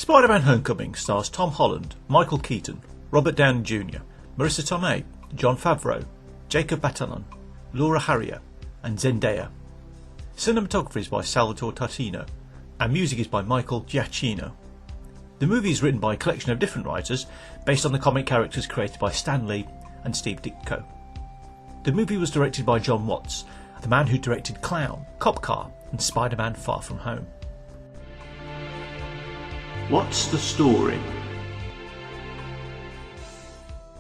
Spider-Man Homecoming stars Tom Holland, Michael Keaton, Robert Downey Jr., MARISA TOMEI, Jon FAVREAU, BATALON, HARRIER and Zendaya. Cinematography is by Salvatore TOTINO and music is by GIACCHINO. The movie is written by a collection of different writers based on the comic characters created by Stan Lee and Steve Ditko. The movie was directed by JON WATTS, the man who directed Clown, Cop Car and Spider-Man Far From Home. What's the story?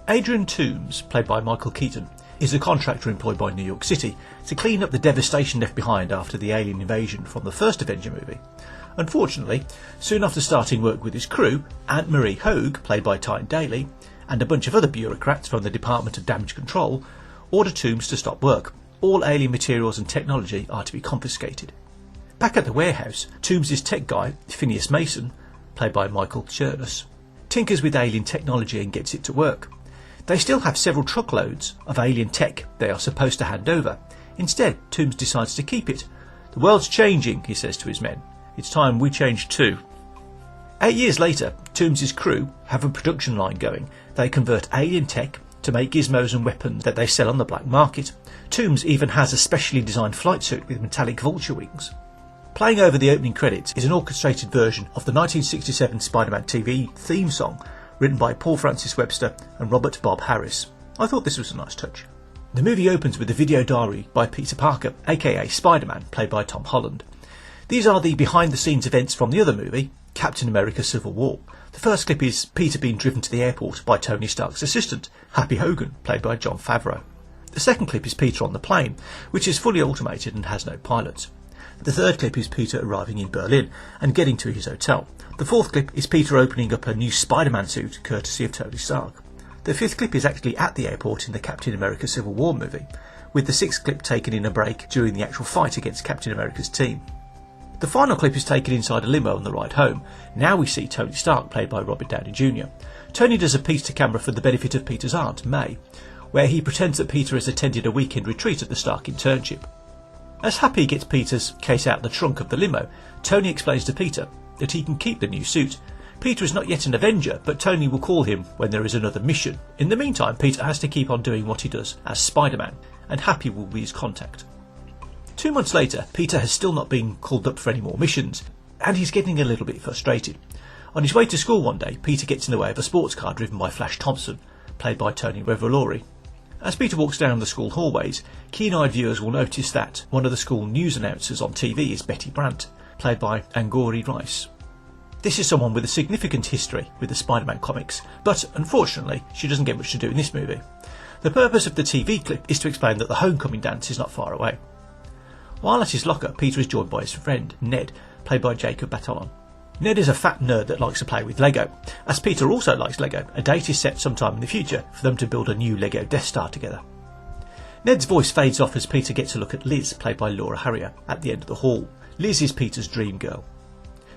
Adrian Toombs, played by Michael Keaton, is a contractor employed by New York City to clean up the devastation left behind after the alien invasion from the first Avenger movie. Unfortunately, soon after starting work with his crew, Aunt Marie Hogue, played by Tyne Daly, and a bunch of other bureaucrats from the Department of Damage Control, order Toombs to stop work. All alien materials and technology are to be confiscated. Back at the warehouse, Toombs' tech guy, Phineas Mason, played by Michael Chernus, tinkers with alien technology and gets it to work. They still have several truckloads of alien tech they are supposed to hand over. Instead, Toombs decides to keep it. The world's changing, he says to his men. It's time we change too. 8 years later, Toombs' crew have a production line going. They convert alien tech to make gizmos and weapons that they sell on the black market. Toombs even has a specially designed flight suit with metallic vulture wings. Playing over the opening credits is an orchestrated version of the 1967 Spider-Man TV theme song written by Paul Francis Webster and Robert Bob Harris. I thought this was a nice touch. The movie opens with a video diary by Peter Parker, aka Spider-Man, played by Tom Holland. These are the behind-the-scenes events from the other movie, Captain America Civil War. The first clip is Peter being driven to the airport by Tony Stark's assistant, Happy Hogan, played by Jon Favreau. The second clip is Peter on the plane, which is fully automated and has no pilot. The third clip is Peter arriving in Berlin and getting to his hotel. The fourth clip is Peter opening up a new Spider-Man suit courtesy of Tony Stark. The fifth clip is actually at the airport in the Captain America Civil War movie, with the sixth clip taken in a break during the actual fight against Captain America's team. The final clip is taken inside a limo on the ride home. Now we see Tony Stark, played by Robert Downey Jr. Tony does a piece to camera for the benefit of Peter's aunt, May, where he pretends that Peter has attended a weekend retreat at the Stark internship. As Happy gets Peter's case out the trunk of the limo, Tony explains to Peter that he can keep the new suit. Peter is not yet an Avenger, but Tony will call him when there is another mission. In the meantime, Peter has to keep on doing what he does as Spider-Man, and Happy will be his contact. 2 months later, Peter has still not been called up for any more missions, and he's getting a little bit frustrated. On his way to school one day, Peter gets in the way of a sports car driven by Flash Thompson, played by Tony Revolori. As Peter walks down the school hallways, keen-eyed viewers will notice that one of the school news announcers on TV is Betty Brant, played by Angourie Rice. This is someone with a significant history with the Spider-Man comics, but unfortunately she doesn't get much to do in this movie. The purpose of the TV clip is to explain that the homecoming dance is not far away. While at his locker, Peter is joined by his friend, Ned, played by BATALON. Ned is a fat nerd that likes to play with Lego. As Peter also likes Lego, a date is set sometime in the future for them to build a new Lego Death Star together. Ned's voice fades off as Peter gets a look at Liz, played by Harrier, at the end of the hall. Liz is Peter's dream girl.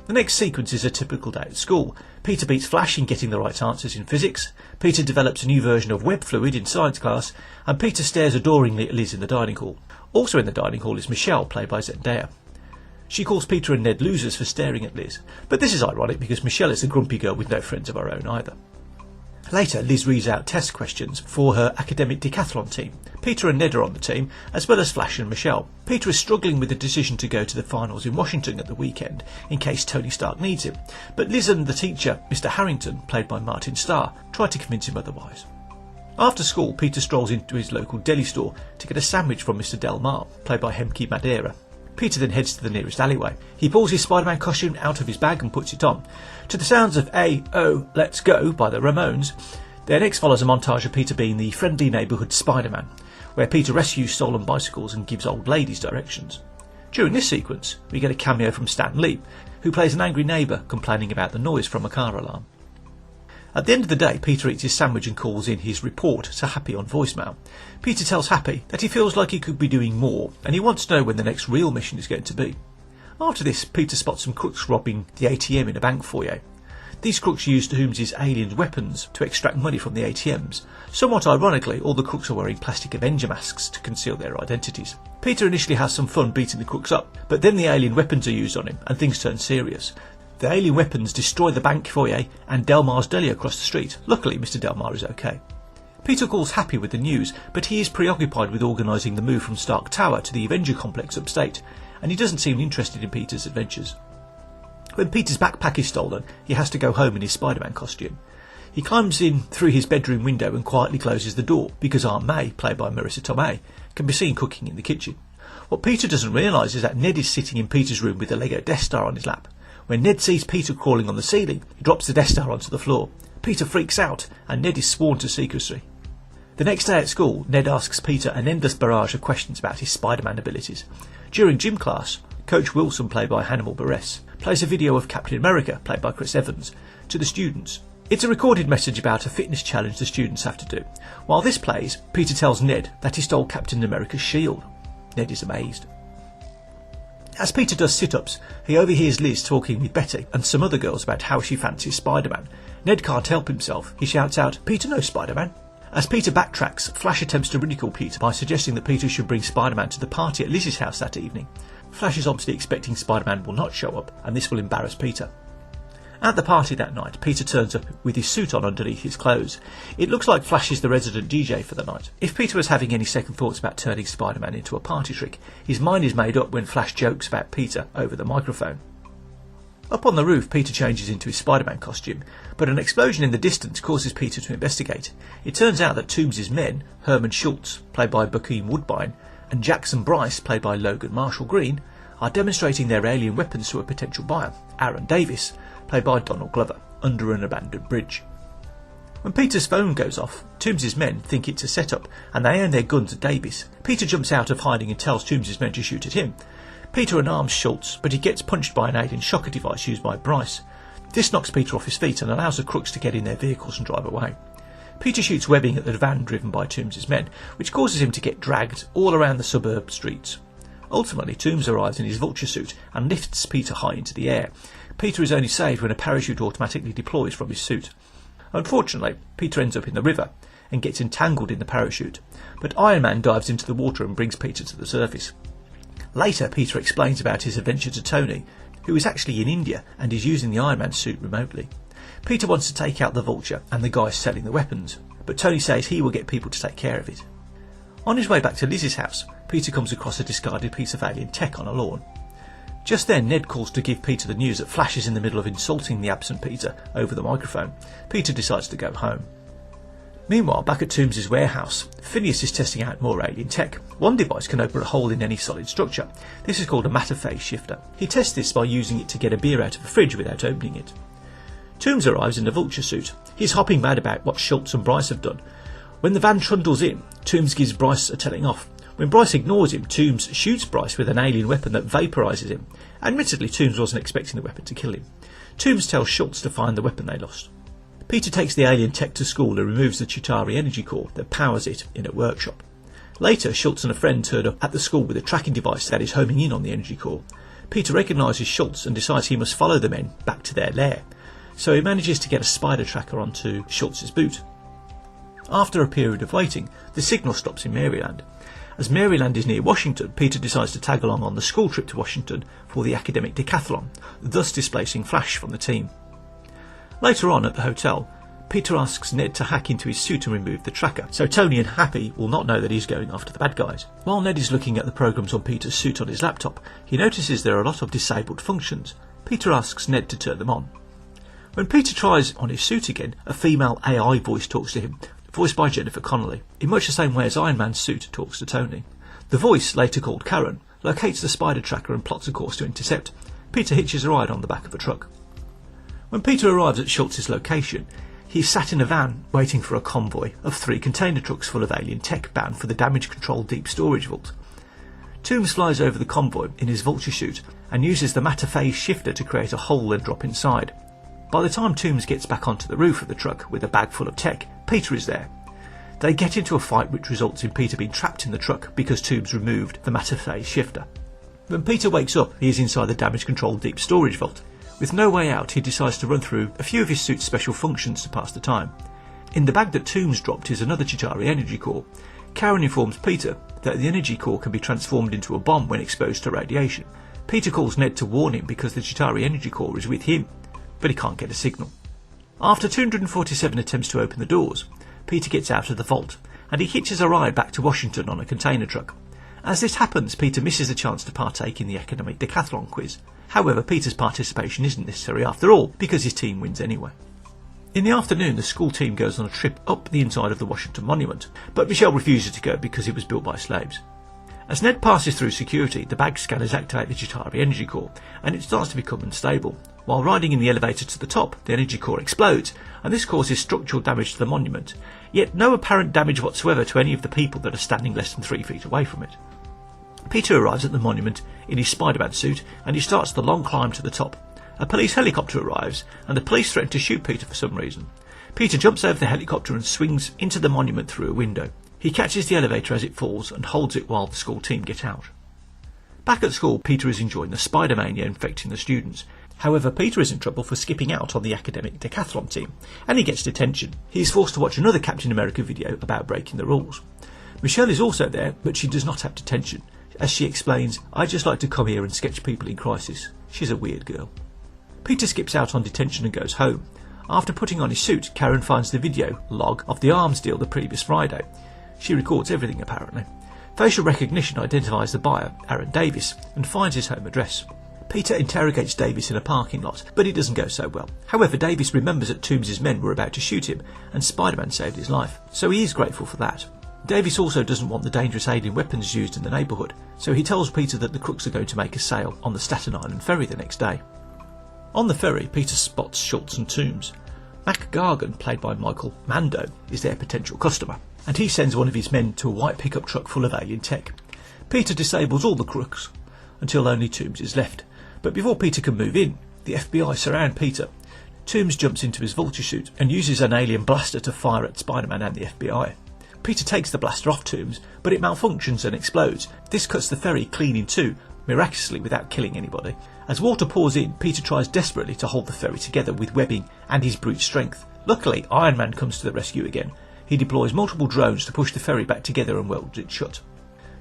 The next sequence is a typical day at school. Peter beats Flash in getting the right answers in physics, Peter develops a new version of web fluid in science class, and Peter stares adoringly at Liz in the dining hall. Also in the dining hall is Michelle, played by Zendaya. She calls Peter and Ned losers for staring at Liz, but this is ironic because Michelle is a grumpy girl with no friends of her own either. Later, Liz reads out test questions for her academic decathlon team. Peter and Ned are on the team, as well as Flash and Michelle. Peter is struggling with the decision to go to the finals in Washington at the weekend, in case Tony Stark needs him, but Liz and the teacher, Mr. Harrington, played by Martin Starr, try to convince him otherwise. After school, Peter strolls into his local deli store to get a sandwich from Mr. Del Mar, played by Hemke Madeira. Peter then heads to the nearest alleyway. He pulls his Spider-Man costume out of his bag and puts it on. To the sounds of A.O. Let's Go by the Ramones, there next follows a montage of Peter being the friendly neighbourhood Spider-Man, where Peter rescues stolen bicycles and gives old ladies directions. During this sequence, we get a cameo from Stan Lee, who plays an angry neighbour complaining about the noise from a car alarm. At the end of the day, Peter eats his sandwich and calls in his report to Happy on voicemail. Peter tells Happy that he feels like he could be doing more, and he wants to know when the next real mission is going to be. After this, Peter spots some crooks robbing the ATM in a bank foyer. These crooks use Toombs' alien weapons to extract money from the ATMs. Somewhat ironically, all the crooks are wearing plastic Avenger masks to conceal their identities. Peter initially has some fun beating the crooks up, but then the alien weapons are used on him and things turn serious. The alien weapons destroy the bank foyer and Delmar's deli across the street. Luckily, Mr. Delmar is okay. Peter calls happy with the news, but he is preoccupied with organising the move from Stark Tower to the Avenger complex upstate, and he doesn't seem interested in Peter's adventures. When Peter's backpack is stolen, he has to go home in his Spider-Man costume. He climbs in through his bedroom window and quietly closes the door, because Aunt May, played by MARISA TOMEI, can be seen cooking in the kitchen. What Peter doesn't realise is that Ned is sitting in Peter's room with a Lego Death Star on his lap. When Ned sees Peter crawling on the ceiling, he drops the Death Star onto the floor. Peter freaks out, and Ned is sworn to secrecy. The next day at school, Ned asks Peter an endless barrage of questions about his Spider-Man abilities. During gym class, Coach Wilson, played by Hannibal Buress, plays a video of Captain America, played by Chris Evans, to the students. It's a recorded message about a fitness challenge the students have to do. While this plays, Peter tells Ned that he stole Captain America's shield. Ned is amazed. As Peter does sit-ups, he overhears Liz talking with Betty and some other girls about how she fancies Spider-Man. Ned can't help himself. He shouts out, "Peter knows Spider-Man." As Peter backtracks, Flash attempts to ridicule Peter by suggesting that Peter should bring Spider-Man to the party at Liz's house that evening. Flash is obviously expecting Spider-Man will not show up, and this will embarrass Peter. At the party that night, Peter turns up with his suit on underneath his clothes. It looks like Flash is the resident DJ for the night. If Peter was having any second thoughts about turning Spider-Man into a party trick, his mind is made up when Flash jokes about Peter over the microphone. Up on the roof, Peter changes into his Spider-Man costume, but an explosion in the distance causes Peter to investigate. It turns out that Toomes' men, Herman Schultz, played by Bokeem Woodbine, and Jackson Bryce, played by Logan Marshall Green, are demonstrating their alien weapons to a potential buyer, Aaron Davis, played by Donald Glover, under an abandoned bridge. When Peter's phone goes off, Toomes' men think it's a setup, and they aim their guns at Davis. Peter jumps out of hiding and tells Toomes' men to shoot at him. Peter unarms Schultz, but he gets punched by an alien shocker device used by Bryce. This knocks Peter off his feet and allows the crooks to get in their vehicles and drive away. Peter shoots webbing at the van driven by Toomes' men, which causes him to get dragged all around the suburb streets. Ultimately, Toomes arrives in his vulture suit and lifts Peter high into the air. Peter is only saved when a parachute automatically deploys from his suit. Unfortunately, Peter ends up in the river and gets entangled in the parachute, but Iron Man dives into the water and brings Peter to the surface. Later, Peter explains about his adventure to Tony, who is actually in India and is using the Iron Man suit remotely. Peter wants to take out the vulture and the guy selling the weapons, but Tony says he will get people to take care of it. On his way back to Liz's house, Peter comes across a discarded piece of alien tech on a lawn. Just then, Ned calls to give Peter the news that Flash is in the middle of insulting the absent Peter over the microphone. Peter decides to go home. Meanwhile, back at Toomes' warehouse, Phineas is testing out more alien tech. One device can open a hole in any solid structure. This is called a matter phase shifter. He tests this by using it to get a beer out of a fridge without opening it. Toomes arrives in a vulture suit. He's hopping mad about what Schultz and Bryce have done. When the van trundles in, Toomes gives Bryce a telling off. When Bryce ignores him, Toomes shoots Bryce with an alien weapon that vaporises him. Admittedly, Toomes wasn't expecting the weapon to kill him. Toomes tells Schultz to find the weapon they lost. Peter takes the alien tech to school and removes the Chitauri energy core that powers it in a workshop. Later, Schultz and a friend turn up at the school with a tracking device that is homing in on the energy core. Peter recognises Schultz and decides he must follow the men back to their lair, so he manages to get a spider tracker onto Schultz's boot. After a period of waiting, the signal stops in Maryland. As Maryland is near Washington, Peter decides to tag along on the school trip to Washington for the academic decathlon, thus displacing Flash from the team. Later on at the hotel, Peter asks Ned to hack into his suit and remove the tracker, so Tony and Happy will not know that he's going after the bad guys. While Ned is looking at the programs on Peter's suit on his laptop, he notices there are a lot of disabled functions. Peter asks Ned to turn them on. When Peter tries on his suit again, a female AI voice talks to him, voiced by Jennifer Connelly, in much the same way as Iron Man's suit talks to Tony. The voice, later called Karen, locates the spider tracker and plots a course to intercept. Peter hitches a ride on the back of a truck. When Peter arrives at Schultz's location, he's sat in a van waiting for a convoy of 3 container trucks full of alien tech bound for the damage control deep storage vault. Toomes flies over the convoy in his vulture suit and uses the matter phase shifter to create a hole and drop inside. By the time Toomes gets back onto the roof of the truck with a bag full of tech, Peter is there. They get into a fight which results in Peter being trapped in the truck because Toomes removed the matter phase shifter. When Peter wakes up, he is inside the damage control deep storage vault. With no way out, he decides to run through a few of his suit's special functions to pass the time. In the bag that Toomes dropped is another Chitauri energy core. Karen informs Peter that the energy core can be transformed into a bomb when exposed to radiation. Peter calls Ned to warn him because the Chitauri energy core is with him, but he can't get a signal. After 247 attempts to open the doors, Peter gets out of the vault and he hitches a ride back to Washington on a container truck. As this happens, Peter misses the chance to partake in the academic decathlon quiz. However, Peter's participation isn't necessary after all, because his team wins anyway. In the afternoon, the school team goes on a trip up the inside of the Washington Monument, but Michelle refuses to go because it was built by slaves. As Ned passes through security, the bag scanners activate the Chitauri energy core, and it starts to become unstable. While riding in the elevator to the top, the energy core explodes, and this causes structural damage to the monument, yet no apparent damage whatsoever to any of the people that are standing less than 3 feet away from it. Peter arrives at the monument in his Spider-Man suit, and he starts the long climb to the top. A police helicopter arrives, and the police threaten to shoot Peter for some reason. Peter jumps over the helicopter and swings into the monument through a window. He catches the elevator as it falls and holds it while the school team get out. Back at school, Peter is enjoying the spider mania infecting the students. However, Peter is in trouble for skipping out on the academic decathlon team, and he gets detention. He is forced to watch another Captain America video about breaking the rules. Michelle is also there, but she does not have detention. As she explains, "I just like to come here and sketch people in crisis." She's a weird girl. Peter skips out on detention and goes home. After putting on his suit, Karen finds the video log of the arms deal the previous Friday. She records everything apparently. Facial recognition identifies the buyer, Aaron Davis, and finds his home address. Peter interrogates Davis in a parking lot, but it doesn't go so well. However, Davis remembers that Toomes' men were about to shoot him, and Spider-Man saved his life, so he is grateful for that. Davis also doesn't want the dangerous alien weapons used in the neighbourhood, so he tells Peter that the crooks are going to make a sale on the Staten Island ferry the next day. On the ferry, Peter spots Schultz and Toomes. Mac Gargan, played by Michael Mando, is their potential customer, and he sends one of his men to a white pickup truck full of alien tech. Peter disables all the crooks, until only Toomes is left. But before Peter can move in, the FBI surround Peter. Toomes jumps into his vulture suit and uses an alien blaster to fire at Spider-Man and the FBI. Peter takes the blaster off Toomes, but it malfunctions and explodes. This cuts the ferry clean in two, miraculously without killing anybody. As water pours in, Peter tries desperately to hold the ferry together with webbing and his brute strength. Luckily, Iron Man comes to the rescue again. He deploys multiple drones to push the ferry back together and welds it shut.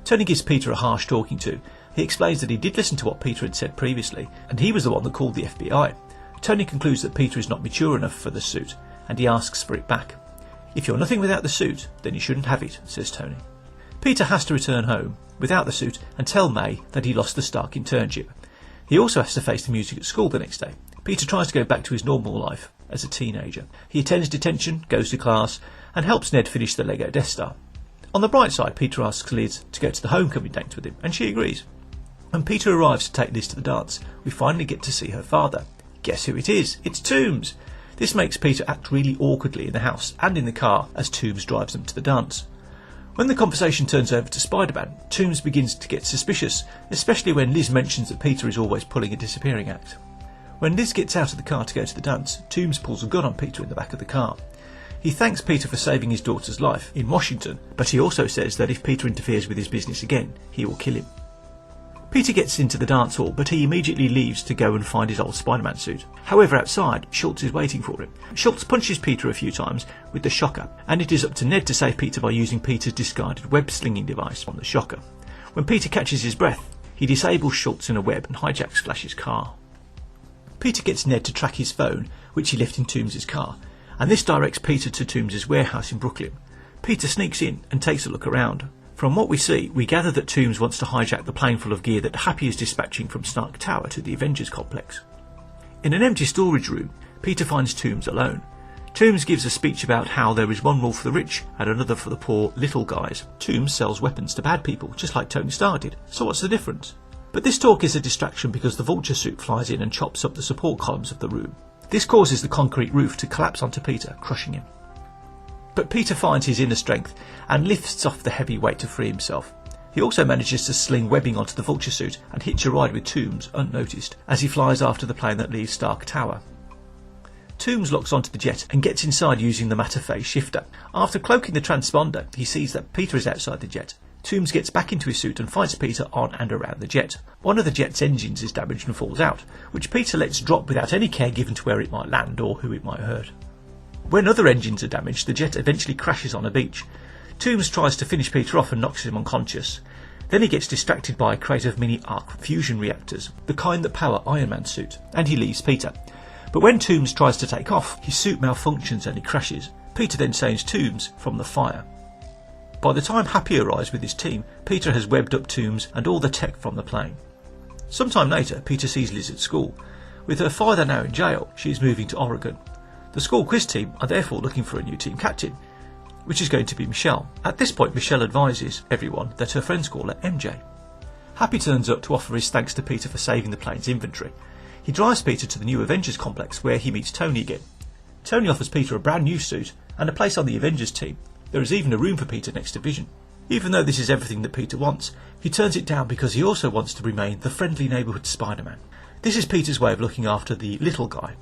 Tony gives Peter a harsh talking to. He explains that he did listen to what Peter had said previously, and he was the one that called the FBI. Tony concludes that Peter is not mature enough for the suit, and he asks for it back. "If you're nothing without the suit, then you shouldn't have it," says Tony. Peter has to return home without the suit and tell May that he lost the Stark internship. He also has to face the music at school the next day. Peter tries to go back to his normal life as a teenager. He attends detention, goes to class, and helps Ned finish the Lego Death Star. On the bright side, Peter asks Liz to go to the homecoming dance with him, and she agrees. When Peter arrives to take Liz to the dance, we finally get to see her father. Guess who it is? It's Toomes! This makes Peter act really awkwardly in the house and in the car as Toomes drives them to the dance. When the conversation turns over to Spider-Man, Toomes begins to get suspicious, especially when Liz mentions that Peter is always pulling a disappearing act. When Liz gets out of the car to go to the dance, Toomes pulls a gun on Peter in the back of the car. He thanks Peter for saving his daughter's life in Washington, but he also says that if Peter interferes with his business again, he will kill him. Peter gets into the dance hall, but he immediately leaves to go and find his old Spider-Man suit. However, outside, Schultz is waiting for him. Schultz punches Peter a few times with the shocker, and it is up to Ned to save Peter by using Peter's discarded web-slinging device on the shocker. When Peter catches his breath, he disables Schultz in a web and hijacks Flash's car. Peter gets Ned to track his phone, which he left in Toomes' car, and this directs Peter to Toomes' warehouse in Brooklyn. Peter sneaks in and takes a look around. From what we see, we gather that Toomes wants to hijack the plane full of gear that Happy is dispatching from Stark Tower to the Avengers complex. In an empty storage room, Peter finds Toomes alone. Toomes gives a speech about how there is one rule for the rich and another for the poor little guys. Toomes sells weapons to bad people, just like Tony Stark did, so what's the difference? But this talk is a distraction because the vulture suit flies in and chops up the support columns of the room. This causes the concrete roof to collapse onto Peter, crushing him. But Peter finds his inner strength and lifts off the heavy weight to free himself. He also manages to sling webbing onto the vulture suit and hitch a ride with Toomes unnoticed as he flies after the plane that leaves Stark Tower. Toomes locks onto the jet and gets inside using the matter phase shifter. After cloaking the transponder, he sees that Peter is outside the jet. Toomes gets back into his suit and fights Peter on and around the jet. One of the jet's engines is damaged and falls out, which Peter lets drop without any care given to where it might land or who it might hurt. When other engines are damaged, the jet eventually crashes on a beach. Toomes tries to finish Peter off and knocks him unconscious. Then he gets distracted by a crate of mini arc fusion reactors, the kind that power Iron Man's suit, and he leaves Peter. But when Toomes tries to take off, his suit malfunctions and he crashes. Peter then saves Toomes from the fire. By the time Happy arrives with his team, Peter has webbed up Toomes and all the tech from the plane. Sometime later, Peter sees Liz at school. With her father now in jail, she is moving to Oregon. The school quiz team are therefore looking for a new team captain, which is going to be Michelle. At this point, Michelle advises everyone that her friends call her MJ. Happy turns up to offer his thanks to Peter for saving the plane's inventory. He drives Peter to the new Avengers complex where he meets Tony again. Tony offers Peter a brand new suit and a place on the Avengers team. There is even a room for Peter next to Vision. Even though this is everything that Peter wants, he turns it down because he also wants to remain the friendly neighbourhood Spider-Man. This is Peter's way of looking after the little guy.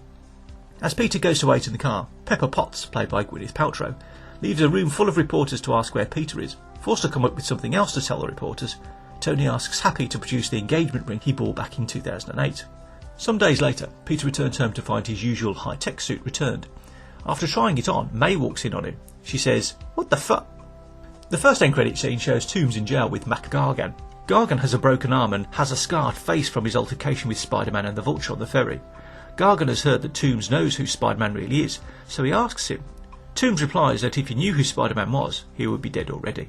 As Peter goes to wait in the car, Pepper Potts, played by Gwyneth Paltrow, leaves a room full of reporters to ask where Peter is. Forced to come up with something else to tell the reporters, Tony asks Happy to produce the engagement ring he bought back in 2008. Some days later, Peter returns home to find his usual high-tech suit returned. After trying it on, May walks in on him. She says, "What the fuck?" The first end credit scene shows Toomes in jail with Mac Gargan. Gargan has a broken arm and has a scarred face from his altercation with Spider-Man and the Vulture on the ferry. Gargan has heard that Toomes knows who Spider-Man really is, so he asks him. Toomes replies that if he knew who Spider-Man was, he would be dead already.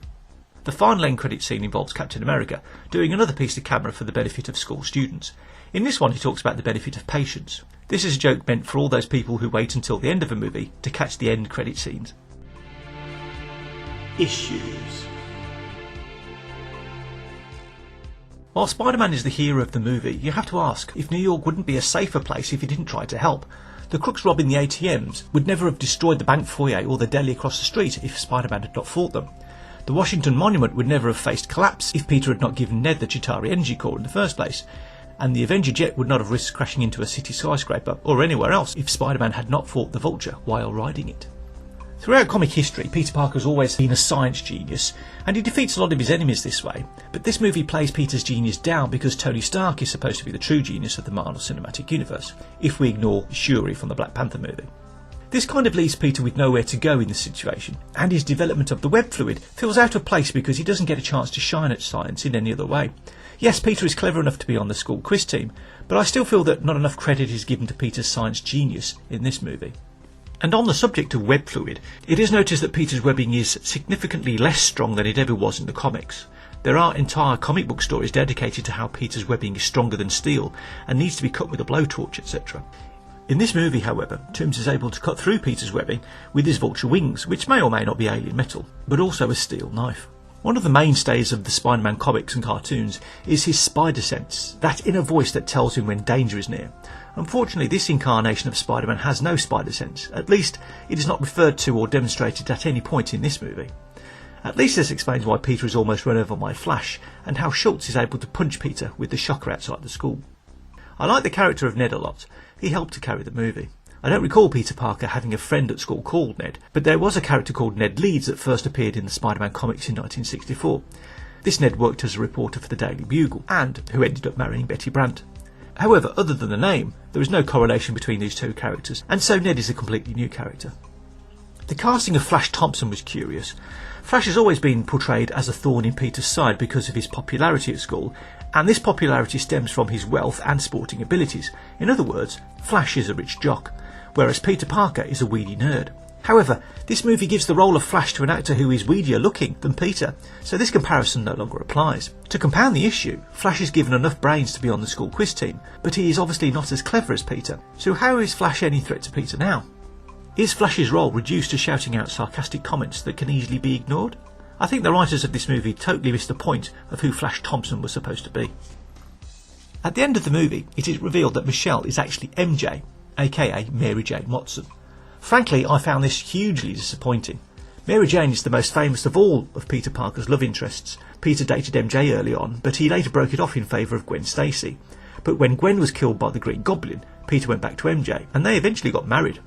The final end credit scene involves Captain America doing another piece to camera for the benefit of school students. In this one he talks about the benefit of patience. This is a joke meant for all those people who wait until the end of a movie to catch the end credit scenes. Issues. While Spider-Man is the hero of the movie, you have to ask if New York wouldn't be a safer place if he didn't try to help. The crooks robbing the ATMs would never have destroyed the bank foyer or the deli across the street if Spider-Man had not fought them. The Washington Monument would never have faced collapse if Peter had not given Ned the Chitauri energy core in the first place. And the Avenger jet would not have risked crashing into a city skyscraper or anywhere else if Spider-Man had not fought the Vulture while riding it. Throughout comic history, Peter Parker has always been a science genius, and he defeats a lot of his enemies this way, but this movie plays Peter's genius down because Tony Stark is supposed to be the true genius of the Marvel Cinematic Universe, if we ignore Shuri from the Black Panther movie. This kind of leaves Peter with nowhere to go in this situation, and his development of the web fluid feels out of place because he doesn't get a chance to shine at science in any other way. Yes, Peter is clever enough to be on the school quiz team, but I still feel that not enough credit is given to Peter's science genius in this movie. And on the subject of web fluid, it is noticed that Peter's webbing is significantly less strong than it ever was in the comics. There are entire comic book stories dedicated to how Peter's webbing is stronger than steel and needs to be cut with a blowtorch, etc. In this movie, however, Toomes is able to cut through Peter's webbing with his Vulture wings, which may or may not be alien metal, but also a steel knife. One of the mainstays of the Spider-Man comics and cartoons is his spider sense, that inner voice that tells him when danger is near. Unfortunately, this incarnation of Spider-Man has no spider sense, at least it is not referred to or demonstrated at any point in this movie. At least this explains why Peter is almost run over by Flash, and how Schultz is able to punch Peter with the shocker outside the school. I like the character of Ned a lot. He helped to carry the movie. I don't recall Peter Parker having a friend at school called Ned, but there was a character called Ned Leeds that first appeared in the Spider-Man comics in 1964. This Ned worked as a reporter for the Daily Bugle, and who ended up marrying Betty Brant. However, other than the name, there is no correlation between these two characters, and so Ned is a completely new character. The casting of Flash Thompson was curious. Flash has always been portrayed as a thorn in Peter's side because of his popularity at school, and this popularity stems from his wealth and sporting abilities. In other words, Flash is a rich jock, whereas Peter Parker is a weedy nerd. However, this movie gives the role of Flash to an actor who is weedier looking than Peter, so this comparison no longer applies. To compound the issue, Flash is given enough brains to be on the school quiz team, but he is obviously not as clever as Peter, so how is Flash any threat to Peter now? Is Flash's role reduced to shouting out sarcastic comments that can easily be ignored? I think the writers of this movie totally missed the point of who Flash Thompson was supposed to be. At the end of the movie, it is revealed that Michelle is actually MJ, aka Mary Jane Watson. Frankly, I found this hugely disappointing. Mary Jane is the most famous of all of Peter Parker's love interests. Peter dated MJ early on, but he later broke it off in favour of Gwen Stacy. But when Gwen was killed by the Green Goblin, Peter went back to MJ, and they eventually got married.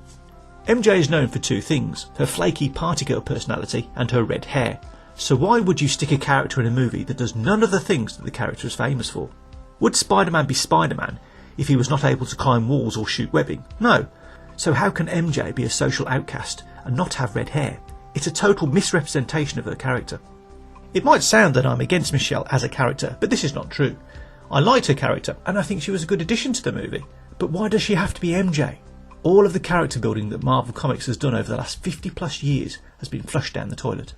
MJ is known for two things, her flaky party girl personality and her red hair. So why would you stick a character in a movie that does none of the things that the character is famous for? Would Spider-Man be Spider-Man if he was not able to climb walls or shoot webbing? No. So how can MJ be a social outcast and not have red hair? It's a total misrepresentation of her character. It might sound that I'm against Michelle as a character, but this is not true. I liked her character and I think she was a good addition to the movie. But why does she have to be MJ? All of the character building that Marvel Comics has done over the last 50 plus years has been flushed down the toilet.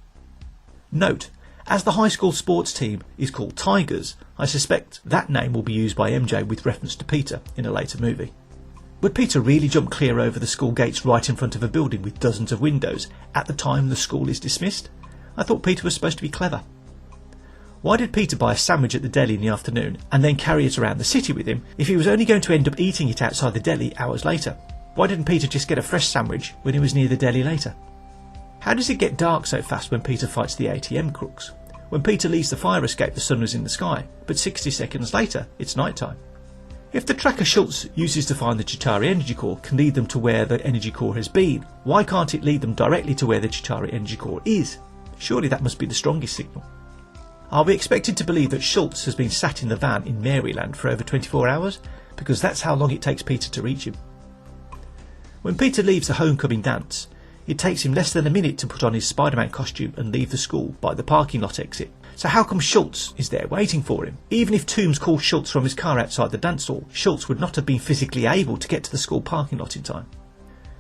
Note, as the high school sports team is called Tigers, I suspect that name will be used by MJ with reference to Peter in a later movie. Would Peter really jump clear over the school gates right in front of a building with dozens of windows at the time the school is dismissed? I thought Peter was supposed to be clever. Why did Peter buy a sandwich at the deli in the afternoon and then carry it around the city with him if he was only going to end up eating it outside the deli hours later? Why didn't Peter just get a fresh sandwich when he was near the deli later? How does it get dark so fast when Peter fights the ATM crooks? When Peter leaves the fire escape, the sun was in the sky, but 60 seconds later it's night time. If the tracker Schultz uses to find the Chitauri energy core can lead them to where the energy core has been, why can't it lead them directly to where the Chitauri energy core is? Surely that must be the strongest signal. Are we expected to believe that Schultz has been sat in the van in Maryland for over 24 hours? Because that's how long it takes Peter to reach him. When Peter leaves the homecoming dance, it takes him less than a minute to put on his Spider-Man costume and leave the school by the parking lot exit. So how come Schultz is there waiting for him? Even if Toomes called Schultz from his car outside the dance hall, Schultz would not have been physically able to get to the school parking lot in time.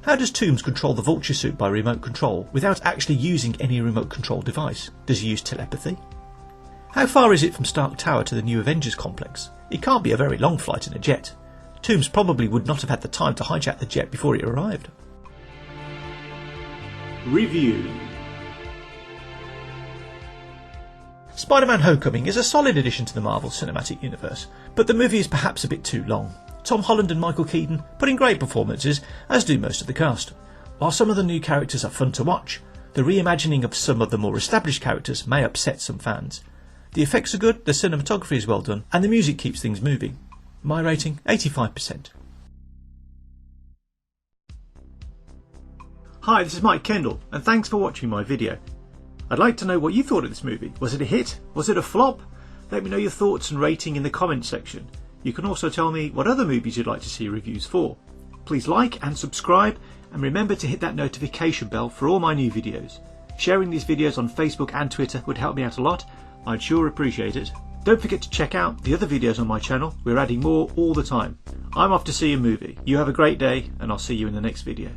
How does Toomes control the Vulture suit by remote control without actually using any remote control device? Does he use telepathy? How far is it from Stark Tower to the new Avengers complex? It can't be a very long flight in a jet. Toomes probably would not have had the time to hijack the jet before it arrived. Review. Spider-Man Homecoming is a solid addition to the Marvel Cinematic Universe, but the movie is perhaps a bit too long. Tom Holland and Michael Keaton put in great performances, as do most of the cast. While some of the new characters are fun to watch, the reimagining of some of the more established characters may upset some fans. The effects are good, the cinematography is well done, and the music keeps things moving. My rating, 85%. Hi, this is Mike Kendall, and thanks for watching my video. I'd like to know what you thought of this movie. Was it a hit? Was it a flop? Let me know your thoughts and rating in the comments section. You can also tell me what other movies you'd like to see reviews for. Please like and subscribe, and remember to hit that notification bell for all my new videos. Sharing these videos on Facebook and Twitter would help me out a lot. I'd sure appreciate it. Don't forget to check out the other videos on my channel. We're adding more all the time. I'm off to see a movie. You have a great day, and I'll see you in the next video.